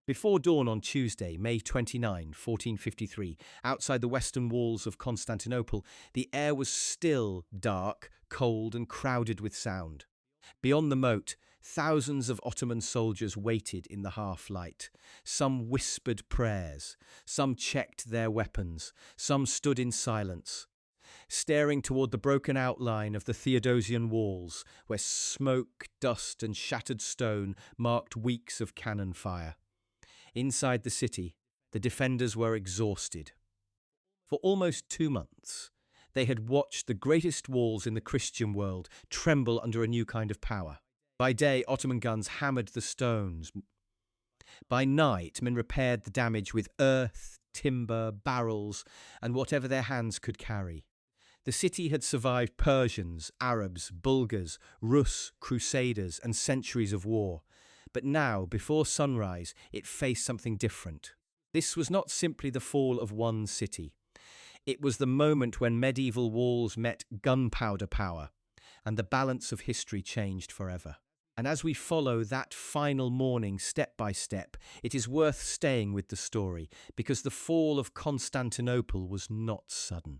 Before dawn on Tuesday, May 29, 1453, outside the western walls of Constantinople, the air was still dark, cold, and crowded with sound. Beyond the moat, thousands of Ottoman soldiers waited in the half-light. Some whispered prayers, some checked their weapons, some stood in silence, staring toward the broken outline of the Theodosian walls, where smoke, dust, and shattered stone marked weeks of cannon fire. Inside the city, the defenders were exhausted. For almost 2 months, they had watched the greatest walls in the Christian world tremble under a new kind of power. By day, Ottoman guns hammered the stones. By night, men repaired the damage with earth, timber, barrels, and whatever their hands could carry. The city had survived Persians, Arabs, Bulgars, Rus, Crusaders, and centuries of war. But now, before sunrise, it faced something different. This was not simply the fall of one city. It was the moment when medieval walls met gunpowder power, and the balance of history changed forever. And as we follow that final morning step by step, it is worth staying with the story, because the fall of Constantinople was not sudden.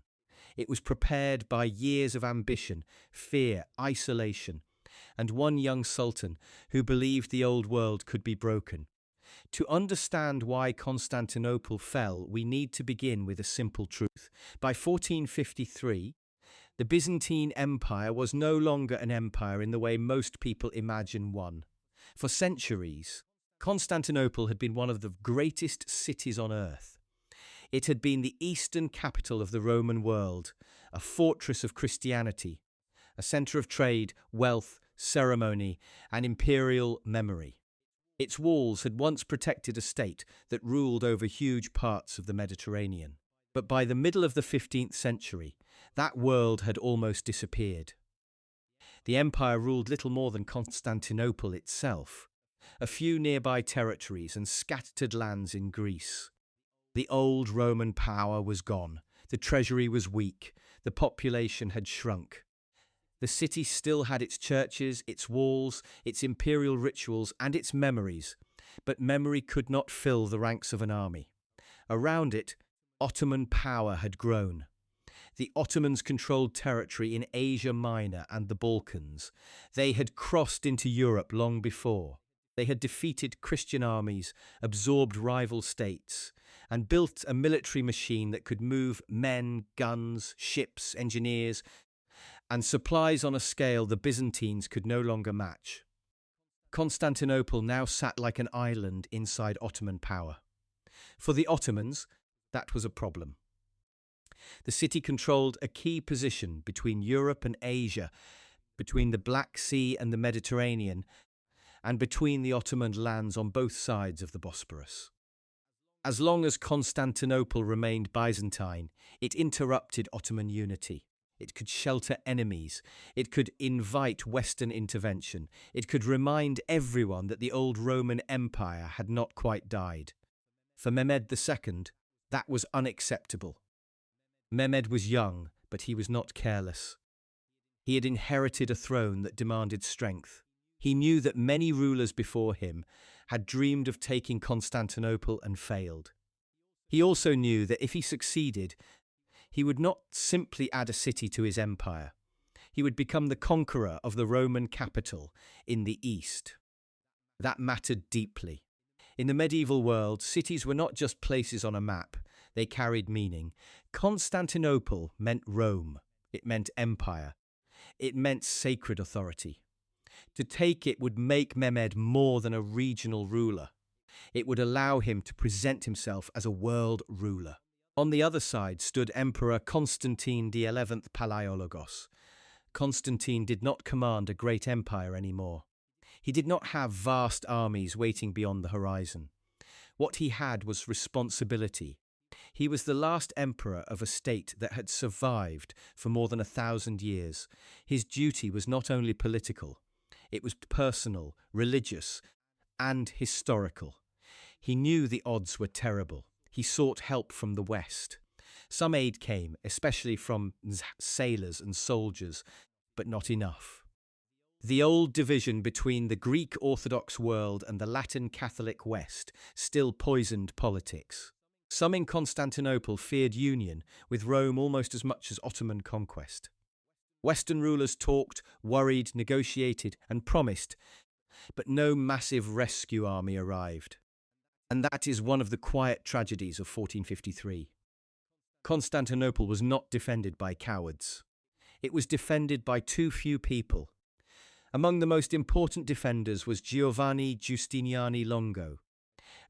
It was prepared by years of ambition, fear, isolation, and one young sultan who believed the old world could be broken. To understand why Constantinople fell, we need to begin with a simple truth. By 1453, the Byzantine Empire was no longer an empire in the way most people imagine one. For centuries, Constantinople had been one of the greatest cities on earth. It had been the eastern capital of the Roman world, a fortress of Christianity, a center of trade, wealth, ceremony, and imperial memory. Its walls had once protected a state that ruled over huge parts of the Mediterranean. But by the middle of the 15th century, that world had almost disappeared. The empire ruled little more than Constantinople itself, a few nearby territories and scattered lands in Greece. The old Roman power was gone, the treasury was weak, the population had shrunk. The city still had its churches, its walls, its imperial rituals, and its memories, but memory could not fill the ranks of an army. Around it, Ottoman power had grown. The Ottomans controlled territory in Asia Minor and the Balkans. They had crossed into Europe long before. They had defeated Christian armies, absorbed rival states, and built a military machine that could move men, guns, ships, engineers, and supplies on a scale the Byzantines could no longer match. Constantinople now sat like an island inside Ottoman power. For the Ottomans, that was a problem. The city controlled a key position between Europe and Asia, between the Black Sea and the Mediterranean, and between the Ottoman lands on both sides of the Bosporus. As long as Constantinople remained Byzantine, it interrupted Ottoman unity. It could shelter enemies. It could invite Western intervention. It could remind everyone that the old Roman Empire had not quite died. For Mehmed II, that was unacceptable. Mehmed was young, but he was not careless. He had inherited a throne that demanded strength. He knew that many rulers before him had dreamed of taking Constantinople and failed. He also knew that if he succeeded, he would not simply add a city to his empire. He would become the conqueror of the Roman capital in the East. That mattered deeply. In the medieval world, cities were not just places on a map. They carried meaning. Constantinople meant Rome. It meant empire. It meant sacred authority. To take it would make Mehmed more than a regional ruler. It would allow him to present himself as a world ruler. On the other side stood Emperor Constantine XI Palaiologos. Constantine did not command a great empire anymore. He did not have vast armies waiting beyond the horizon. What he had was responsibility. He was the last emperor of a state that had survived for more than 1,000 years. His duty was not only political, it was personal, religious, and historical. He knew the odds were terrible. He sought help from the West. Some aid came, especially from sailors and soldiers, but not enough. The old division between the Greek Orthodox world and the Latin Catholic West still poisoned politics. Some in Constantinople feared union with Rome almost as much as Ottoman conquest. Western rulers talked, worried, negotiated, and promised, but no massive rescue army arrived. And that is one of the quiet tragedies of 1453. Constantinople was not defended by cowards. It was defended by too few people. Among the most important defenders was Giovanni Giustiniani Longo,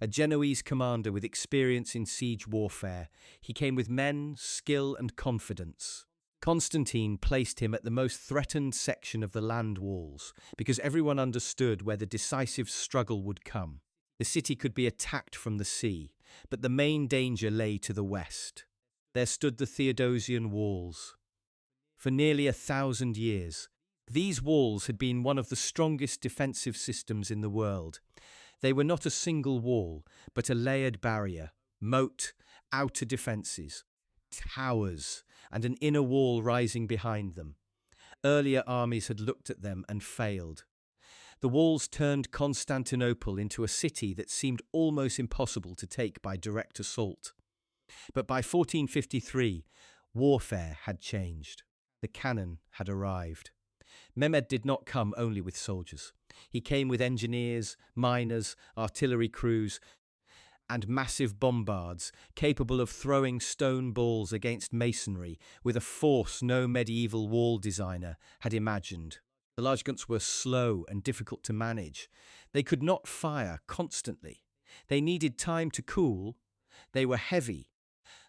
a Genoese commander with experience in siege warfare. He came with men, skill, and confidence. Constantine placed him at the most threatened section of the land walls because everyone understood where the decisive struggle would come. The city could be attacked from the sea, but the main danger lay to the west. There stood the Theodosian walls. For nearly 1,000 years, these walls had been one of the strongest defensive systems in the world. They were not a single wall, but a layered barrier, moat, outer defences, towers, and an inner wall rising behind them. Earlier armies had looked at them and failed. The walls turned Constantinople into a city that seemed almost impossible to take by direct assault. But by 1453, warfare had changed. The cannon had arrived. Mehmed did not come only with soldiers. He came with engineers, miners, artillery crews, and massive bombards capable of throwing stone balls against masonry with a force no medieval wall designer had imagined. The large guns were slow and difficult to manage. They could not fire constantly. They needed time to cool. They were heavy,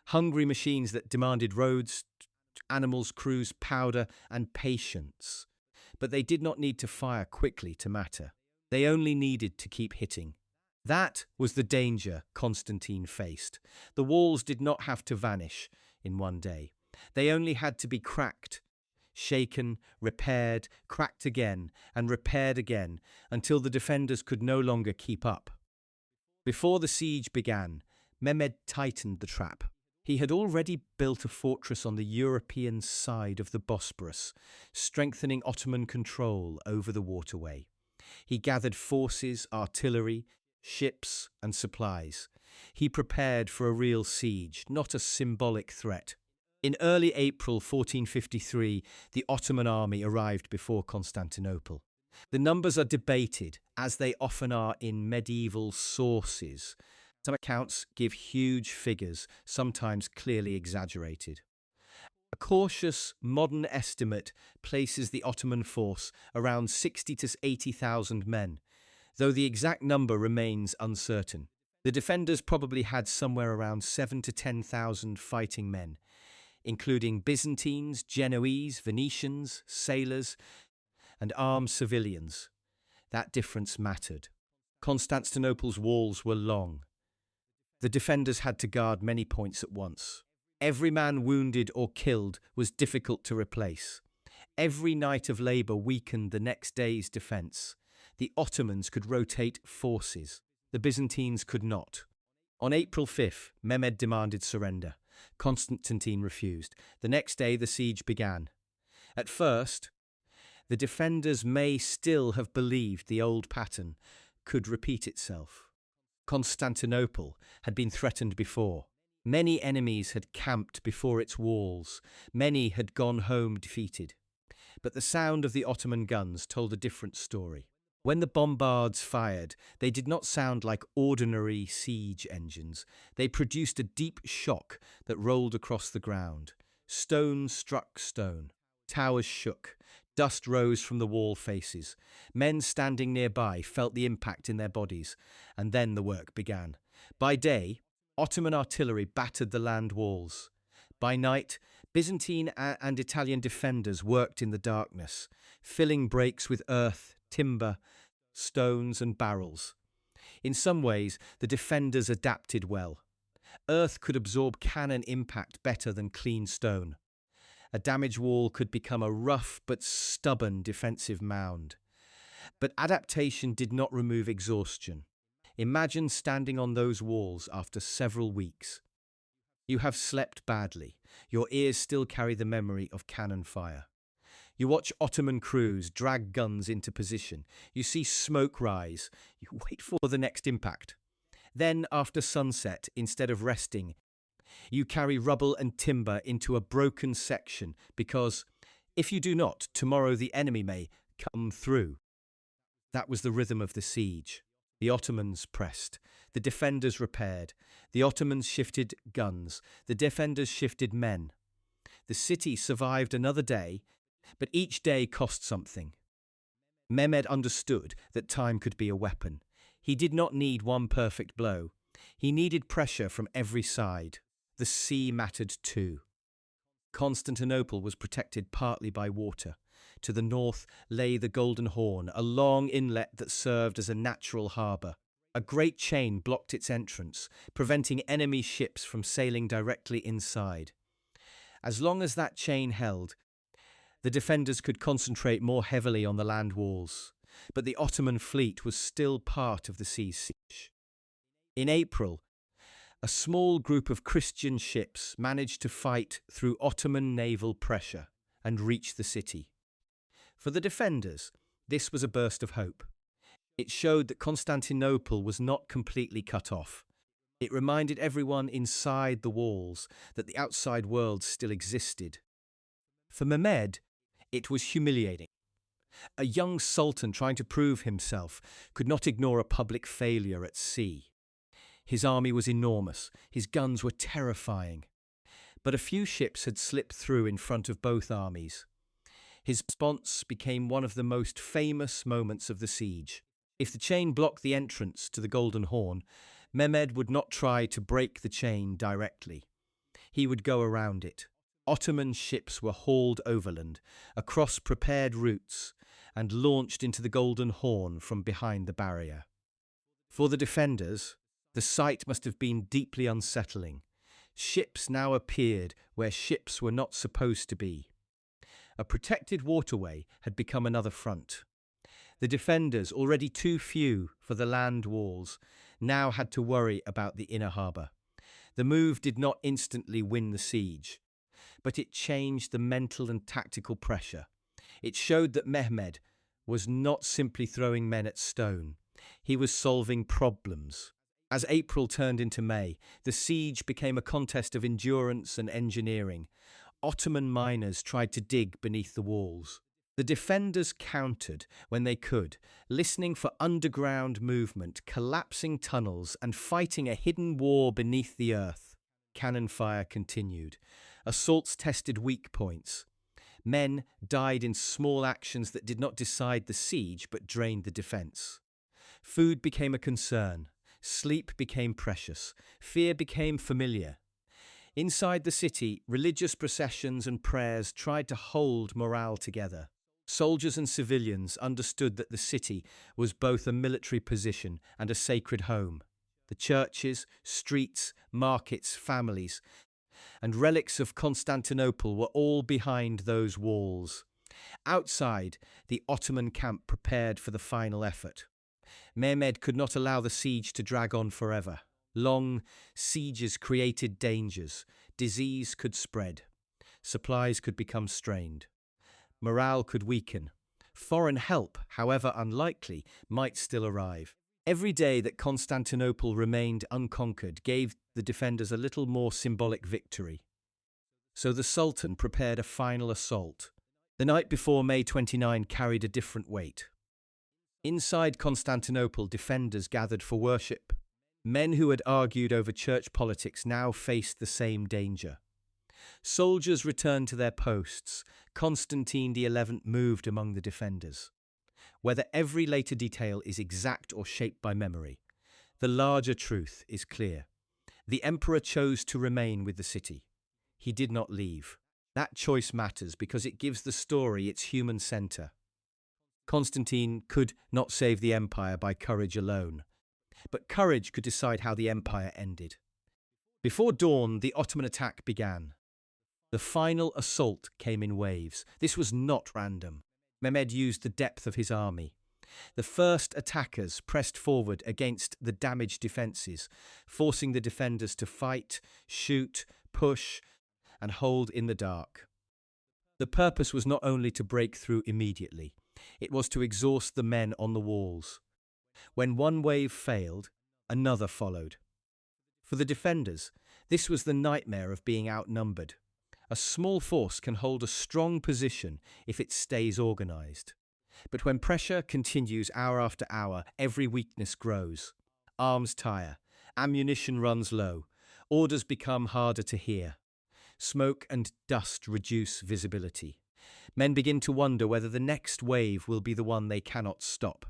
hungry machines that demanded roads, animals, crews, powder, and patience. But they did not need to fire quickly to matter. They only needed to keep hitting. That was the danger Constantine faced. The walls did not have to vanish in one day. They only had to be cracked, shaken, repaired, cracked again, and repaired again until the defenders could no longer keep up. Before the siege began, Mehmed tightened the trap. He had already built a fortress on the European side of the Bosporus, strengthening Ottoman control over the waterway. He gathered forces, artillery, ships, and supplies. He prepared for a real siege, not a symbolic threat. In early April 1453, the Ottoman army arrived before Constantinople. The numbers are debated, as they often are in medieval sources. Some accounts give huge figures, sometimes clearly exaggerated. A cautious, modern estimate places the Ottoman force around 60 to 80,000 men, though the exact number remains uncertain. The defenders probably had somewhere around 7 to 10,000 fighting men, including Byzantines, Genoese, Venetians, sailors, and armed civilians. That difference mattered. Constantinople's walls were long. The defenders had to guard many points at once. Every man wounded or killed was difficult to replace. Every night of labour weakened the next day's defence. The Ottomans could rotate forces. The Byzantines could not. On April 5th, Mehmed demanded surrender. Constantine refused. The next day, the siege began. At first, the defenders may still have believed the old pattern could repeat itself. Constantinople had been threatened before. Many enemies had camped before its walls. Many had gone home defeated. But the sound of the Ottoman guns told a different story. When the bombards fired, they did not sound like ordinary siege engines. They produced a deep shock that rolled across the ground. Stone struck stone. Towers shook. Dust rose from the wall faces. Men standing nearby felt the impact in their bodies, and then the work began. By day, Ottoman artillery battered the land walls. By night, Byzantine and Italian defenders worked in the darkness, filling breaks with earth, timber, stones, and barrels. In some ways, the defenders adapted well. Earth could absorb cannon impact better than clean stone. A damaged wall could become a rough but stubborn defensive mound. But adaptation did not remove exhaustion. Imagine standing on those walls after several weeks. You have slept badly. Your ears still carry the memory of cannon fire. You watch Ottoman crews drag guns into position. You see smoke rise. You wait for the next impact. Then, after sunset, instead of resting, you carry rubble and timber into a broken section because, if you do not, tomorrow the enemy may come through. That was the rhythm of the siege. The Ottomans pressed. The defenders repaired. The Ottomans shifted guns. The defenders shifted men. The city survived another day, but each day cost something. Mehmed understood that time could be a weapon. He did not need one perfect blow. He needed pressure from every side. The sea mattered too. Constantinople was protected partly by water. To the north lay the Golden Horn, a long inlet that served as a natural harbour. A great chain blocked its entrance, preventing enemy ships from sailing directly inside. As long as that chain held, the defenders could concentrate more heavily on the land walls. But the Ottoman fleet was still part of the sea siege. In April, a small group of Christian ships managed to fight through Ottoman naval pressure and reach the city. For the defenders, this was a burst of hope. It showed that Constantinople was not completely cut off. It reminded everyone inside the walls that the outside world still existed. For Mehmed, it was humiliating. A young sultan trying to prove himself could not ignore a public failure at sea. His army was enormous, his guns were terrifying. But a few ships had slipped through in front of both armies. His response became one of the most famous moments of the siege. If the chain blocked the entrance to the Golden Horn, Mehmed would not try to break the chain directly. He would go around it. Ottoman ships were hauled overland, across prepared routes, and launched into the Golden Horn from behind the barrier. For the defenders, the sight must have been deeply unsettling. Ships now appeared where ships were not supposed to be. A protected waterway had become another front. The defenders, already too few for the land walls, now had to worry about the inner harbour. The move did not instantly win the siege, but it changed the mental and tactical pressure. It showed that Mehmed was not simply throwing men at stone. He was solving problems. As April turned into May, the siege became a contest of endurance and engineering. Ottoman miners tried to dig beneath the walls. The defenders countered when they could, listening for underground movement, collapsing tunnels, and fighting a hidden war beneath the earth. Cannon fire continued. Assaults tested weak points. Men died in small actions that did not decide the siege but drained the defense. Food became a concern. Sleep became precious. Fear became familiar. Inside the city, religious processions and prayers tried to hold morale together. Soldiers and civilians understood that the city was both a military position and a sacred home. The churches, streets, markets, families, and relics of Constantinople were all behind those walls. Outside, the Ottoman camp prepared for the final effort. Mehmed could not allow the siege to drag on forever. Long sieges created dangers. Disease could spread. Supplies could become strained. Morale could weaken. Foreign help, however unlikely, might still arrive. Every day that Constantinople remained unconquered gave the defenders a little more symbolic victory. So the Sultan prepared a final assault. The night before May 29 carried a different weight. Inside Constantinople, defenders gathered for worship. Men who had argued over church politics now faced the same danger. Soldiers returned to their posts. Constantine XI moved among the defenders. Whether every later detail is exact or shaped by memory, the larger truth is clear. The emperor chose to remain with the city. He did not leave. That choice matters because it gives the story its human center. Constantine could not save the empire by courage alone, but courage could decide how the empire ended. Before dawn, the Ottoman attack began. The final assault came in waves. This was not random. Mehmed used the depth of his army. The first attackers pressed forward against the damaged defences, forcing the defenders to fight, shoot, push, and hold in the dark. The purpose was not only to break through immediately, it was to exhaust the men on the walls. When one wave failed, another followed. For the defenders, this was the nightmare of being outnumbered. A small force can hold a strong position if it stays organized. But when pressure continues hour after hour, every weakness grows. Arms tire, ammunition runs low, orders become harder to hear. Smoke and dust reduce visibility. Men begin to wonder whether the next wave will be the one they cannot stop.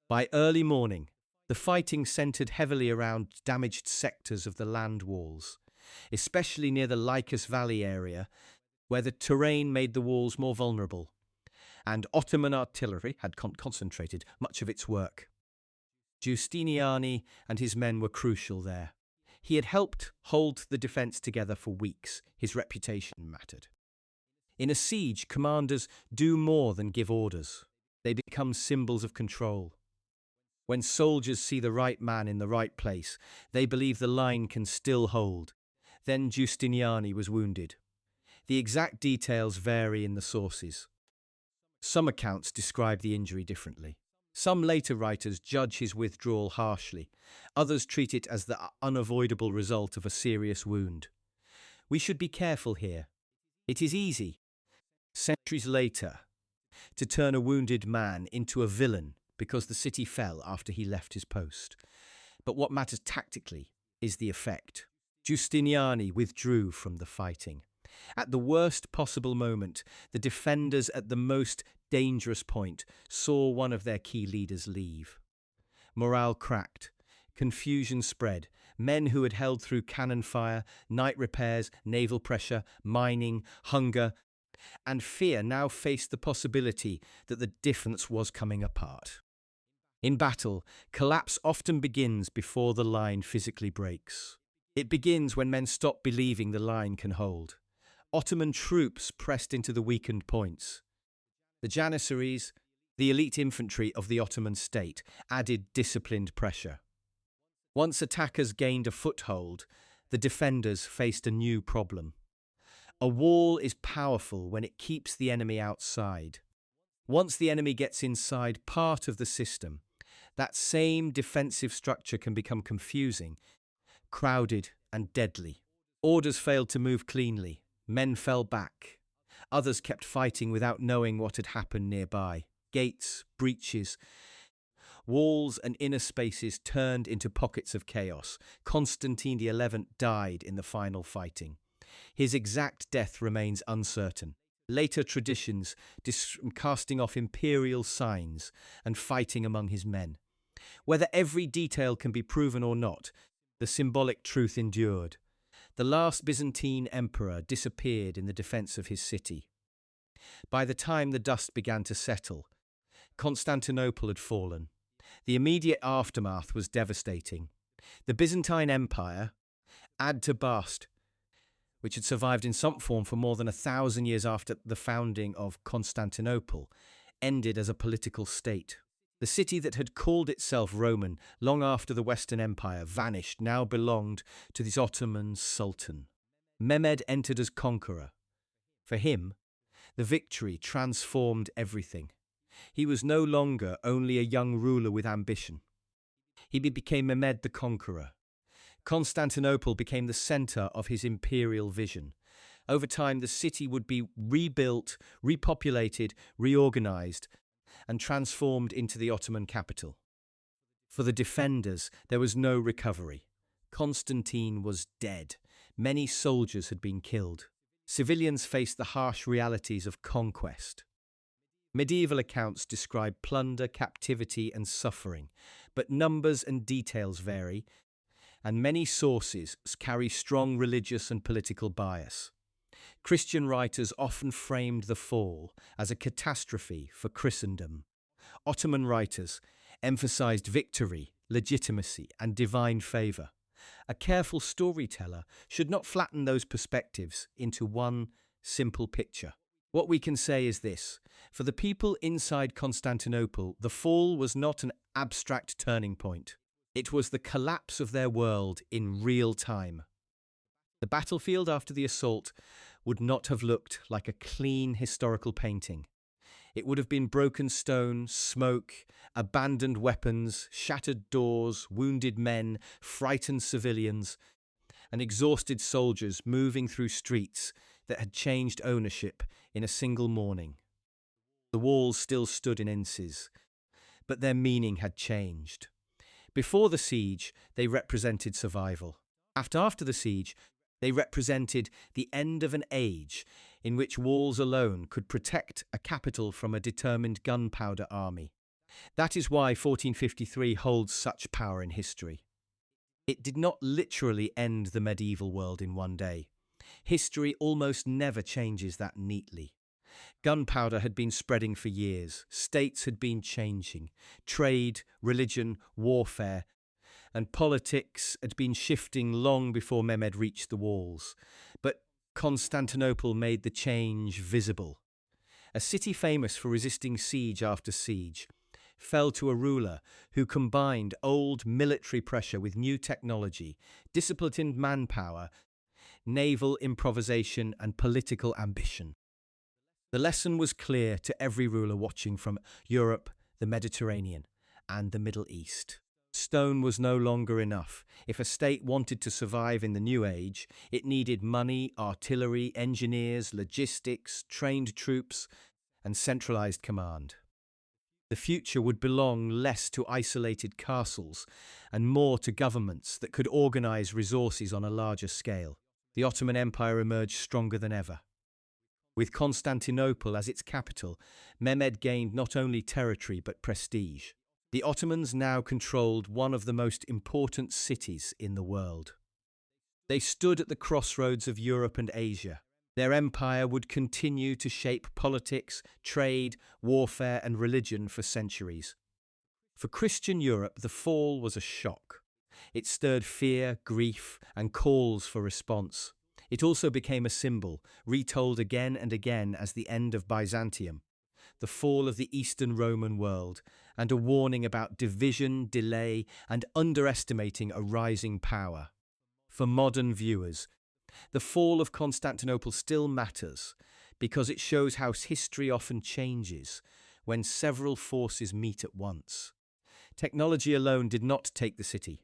By early morning, the fighting centered heavily around damaged sectors of the land walls, especially near the Lycus Valley area, where the terrain made the walls more vulnerable, and Ottoman artillery had concentrated much of its work. Giustiniani and his men were crucial there. He had helped hold the defense together for weeks. His reputation mattered. In a siege, commanders do more than give orders. They become symbols of control. When soldiers see the right man in the right place, they believe the line can still hold. Then Giustiniani was wounded. The exact details vary in the sources. Some accounts describe the injury differently. Some later writers judge his withdrawal harshly. Others treat it as the unavoidable result of a serious wound. We should be careful here. It is easy, centuries later, to turn a wounded man into a villain because the city fell after he left his post. But what matters tactically is the effect. Giustiniani withdrew from the fighting. At the worst possible moment, the defenders at the most dangerous point saw one of their key leaders leave. Morale cracked. Confusion spread. Men who had held through cannon fire, night repairs, naval pressure, mining, hunger, and fear now faced the possibility that the defense was coming apart. In battle, collapse often begins before the line physically breaks. It begins when men stop believing the line can hold. Ottoman troops pressed into the weakened points. The Janissaries, the elite infantry of the Ottoman state, added disciplined pressure. Once attackers gained a foothold, the defenders faced a new problem. A wall is powerful when it keeps the enemy outside. Once the enemy gets inside part of the system, that same defensive structure can become confusing, crowded, and deadly. Orders failed to move cleanly. Men fell back. Others kept fighting without knowing what had happened nearby. Gates, breaches, walls and inner spaces turned into pockets of chaos. Constantine XI died in the final fighting. His exact death remains uncertain. Later traditions casting off imperial signs and fighting among his men. Whether every detail can be proven or not, the symbolic truth endured. The last Byzantine emperor disappeared in the defense of his city. By the time the dust began to settle, Constantinople had fallen. The immediate aftermath was devastating. The Byzantine Empire, add to Bast, which had survived in some form for more than 1,000 years after the founding of Constantinople, ended as a political state. The city that had called itself Roman long after the Western Empire vanished now belonged to this Ottoman Sultan. Mehmed entered as conqueror. For him, the victory transformed everything. He was no longer only a young ruler with ambition. He became Mehmed the Conqueror. Constantinople became the center of his imperial vision. Over time, the city would be rebuilt, repopulated, reorganized, and transformed into the Ottoman capital. For the defenders, there was no recovery. Constantine was dead. Many soldiers had been killed. Civilians faced the harsh realities of conquest. Medieval accounts describe plunder, captivity, and suffering, but numbers and details vary, and many sources carry strong religious and political bias. Christian writers often framed the fall as a catastrophe for Christendom. Ottoman writers emphasized victory, legitimacy, and divine favor. A careful storyteller should not flatten those perspectives into one simple picture. What we can say is this: for the people inside Constantinople, the fall was not an abstract turning point. It was the collapse of their world in real time. The battlefield after the assault would not have looked like a clean historical painting. It would have been broken stone, smoke, abandoned weapons, shattered doors, wounded men, frightened civilians, and exhausted soldiers moving through streets that had changed ownership in a single morning. The walls still stood in inches, but their meaning had changed. Before the siege, they represented survival. After the siege, they represented the end of an age in which walls alone could protect a capital from a determined gunpowder army. That is why 1453 holds such power in history. It did not literally end the medieval world in one day. History almost never changes that neatly. Gunpowder had been spreading for years, states had been changing, trade, religion, warfare, and politics had been shifting long before Mehmed reached the walls. But Constantinople made the change visible. A city famous for resisting siege after siege fell to a ruler who combined old military pressure with new technology, disciplined manpower, naval improvisation, and political ambition. The lesson was clear to every ruler watching from Europe, the Mediterranean, and the Middle East. Stone was no longer enough. If a state wanted to survive in the new age, it needed money, artillery, engineers, logistics, trained troops, and centralized command. The future would belong less to isolated castles and more to governments that could organize resources on a larger scale. The Ottoman Empire emerged stronger than ever. With Constantinople as its capital, Mehmed gained not only territory but prestige. The Ottomans now controlled one of the most important cities in the world. They stood at the crossroads of Europe and Asia. Their empire would continue to shape politics, trade, warfare, and religion for centuries. For Christian Europe, the fall was a shock. It stirred fear, grief, and calls for response. It also became a symbol, retold again and again as the end of Byzantium, the fall of the Eastern Roman world, and a warning about division, delay, and underestimating a rising power. For modern viewers, the fall of Constantinople still matters because it shows how history often changes when several forces meet at once. Technology alone did not take the city.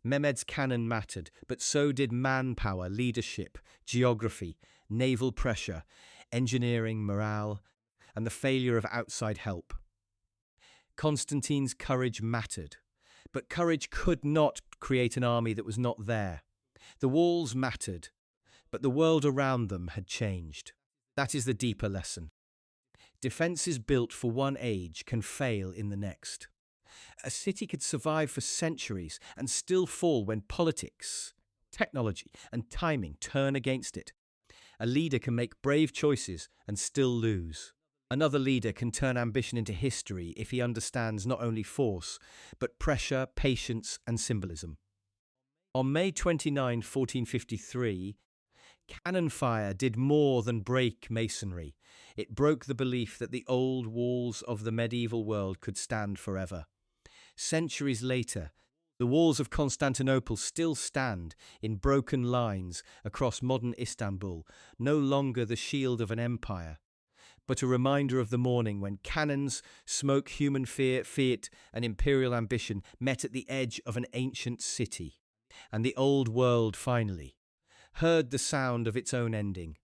Mehmed's cannon mattered, but so did manpower, leadership, geography, naval pressure, engineering, morale, and the failure of outside help. Constantine's courage mattered, but courage could not create an army that was not there. The walls mattered, but the world around them had changed. That is the deeper lesson. Defenses built for one age can fail in the next. A city could survive for centuries and still fall when politics, technology, and timing turn against it. A leader can make brave choices and still lose. Another leader can turn ambition into history if he understands not only force, but pressure, patience, and symbolism. On May 29, 1453, cannon fire did more than break masonry. It broke the belief that the old walls of the medieval world could stand forever. Centuries later, the walls of Constantinople still stand in broken lines across modern Istanbul, no longer the shield of an empire, but a reminder of the morning when cannons, smoke, human fear, fiat, and imperial ambition met at the edge of an ancient city. And the old world finally heard the sound of its own ending.